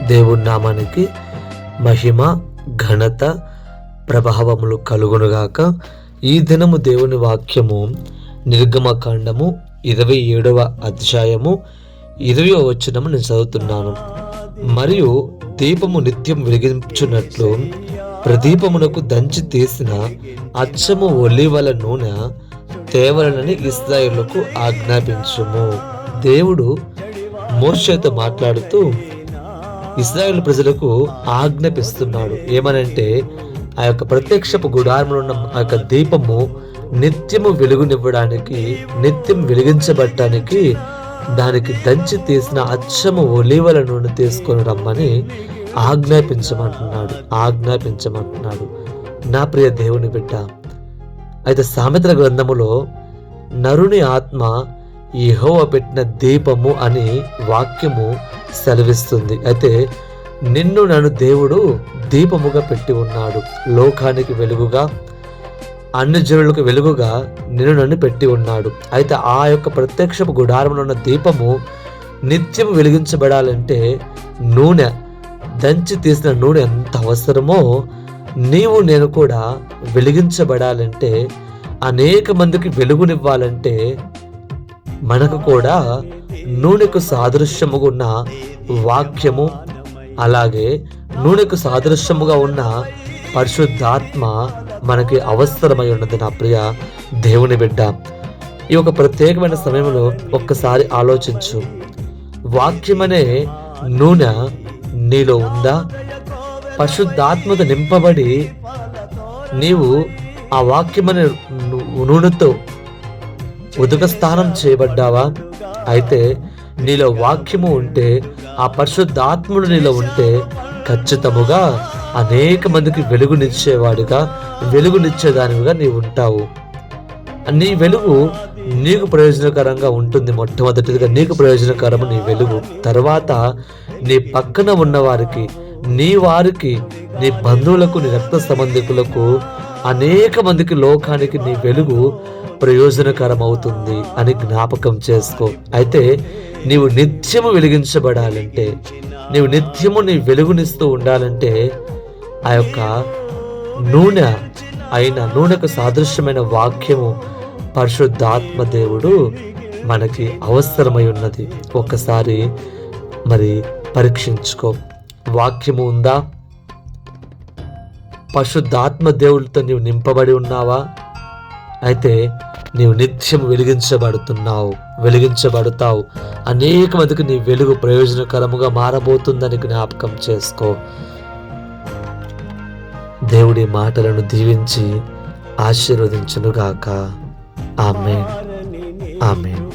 దేవుని నామానికి మహిమ, ఘనత, ప్రభావములు కలుగునుగాక. ఈ దినము దేవుని వాక్యము నిర్గమకాండము 27వ అధ్యాయము 20వ వచనము నేను చదువుతున్నాను. మరియు దీపము నిత్యం వెలిగించున్నట్లు ప్రదీపమునకు దంచి తీసిన అచ్చము ఒలీవల నూనె తేవలనని ఇశ్రాయేలుకు ఆజ్ఞాపించుము. దేవుడు మోషేతో మాట్లాడుతూ ఇశ్రాయేలు ప్రజలకు ఆజ్ఞాపిస్తున్నాడు. ఏమనంటే, ఆ యొక్క ప్రత్యక్షపు గుడారంలో ఉన్న ఆ యొక్క దీపము నిత్యము వెలుగునివ్వడానికి, నిత్యం వెలిగించబడటానికి దానికి దంచి తీసిన అచ్చము ఒలీవల నూనె తీసుకొని రమ్మని ఆజ్ఞాపించమంటున్నాడు. నా ప్రియ దేవుని బిడ్డ, అయితే సామెతల గ్రంథములో నరుని ఆత్మ యెహోవా పెట్టిన దీపము అని వాక్యము సెలవిస్తుంది. అయితే నన్ను దేవుడు దీపముగా పెట్టి ఉన్నాడు. లోకానికి వెలుగుగా, అన్ని జనులకు వెలుగుగా నన్ను పెట్టి ఉన్నాడు. అయితే ఆ యొక్క ప్రత్యక్షపు గుడారంలో ఉన్న దీపము నిత్యం వెలిగించబడాలంటే నూనె, దంచి తీసిన నూనె ఎంత అవసరమో, నీవు నేను కూడా వెలిగించబడాలంటే, అనేక మందికి వెలుగునివ్వాలంటే మనకు కూడా నూనెకు సాదృశ్యముగా ఉన్న వాక్యము, అలాగే నూనెకు సాదృశ్యముగా ఉన్న పరిశుద్ధాత్మ మనకి అవసరమై ఉన్నది. నా ప్రియ దేవుని బిడ్డ, ఈ ఒక ప్రత్యేకమైన సమయంలో ఒక్కసారి ఆలోచించు. వాక్యమనే నూనె నీలో ఉందా? పరిశుద్ధాత్మతో నింపబడి నీవు ఆ వాక్యమనే నూనెతో ఉదక స్నానం చేయబడ్డావా? అయితే నీలో వాక్యము ఉంటే, ఆ పరిశుద్ధాత్ముడు నీలో ఉంటే ఖచ్చితముగా అనేక మందికి వెలుగునిచ్చేదానివిగా నీవు ఉంటావు. నీ వెలుగు నీకు ప్రయోజనకరంగా ఉంటుంది. మొట్టమొదటిగా నీకు ప్రయోజనకరము నీ వెలుగు. తర్వాత నీ పక్కన ఉన్న వారికి, నీ వారికి, నీ బంధువులకు, నీ రక్త సంబంధికులకు, అనేక మందికి, లోకానికి నీ వెలుగు ప్రయోజనకరం అవుతుంది అని జ్ఞాపకం చేసుకో. అయితే నీవు నిత్యము వెలిగించబడాలంటే, నీవు నిత్యము నీ వెలుగునిస్తూ ఉండాలంటే, ఆ యొక్క నూనెకు సాదృశ్యమైన వాక్యము పరిశుద్ధాత్మ దేవుడు మనకి అవసరమై ఉన్నది. ఒక్కసారి మరి పరీక్షించుకో. వాక్యము ఉందా? పరిశుద్ధాత్మ దేవుడితో నీవు నింపబడి ఉన్నావా? అయితే నీవు నిత్యం వెలిగించబడతావు. అనేక మందికి నీ వెలుగు ప్రయోజనకరముగా మారబోతుందని జ్ఞాపకం చేసుకో. దేవుడి మాటలను దీవించి ఆశీర్వదించునుగాక. ఆమేన్. ఆమేన్.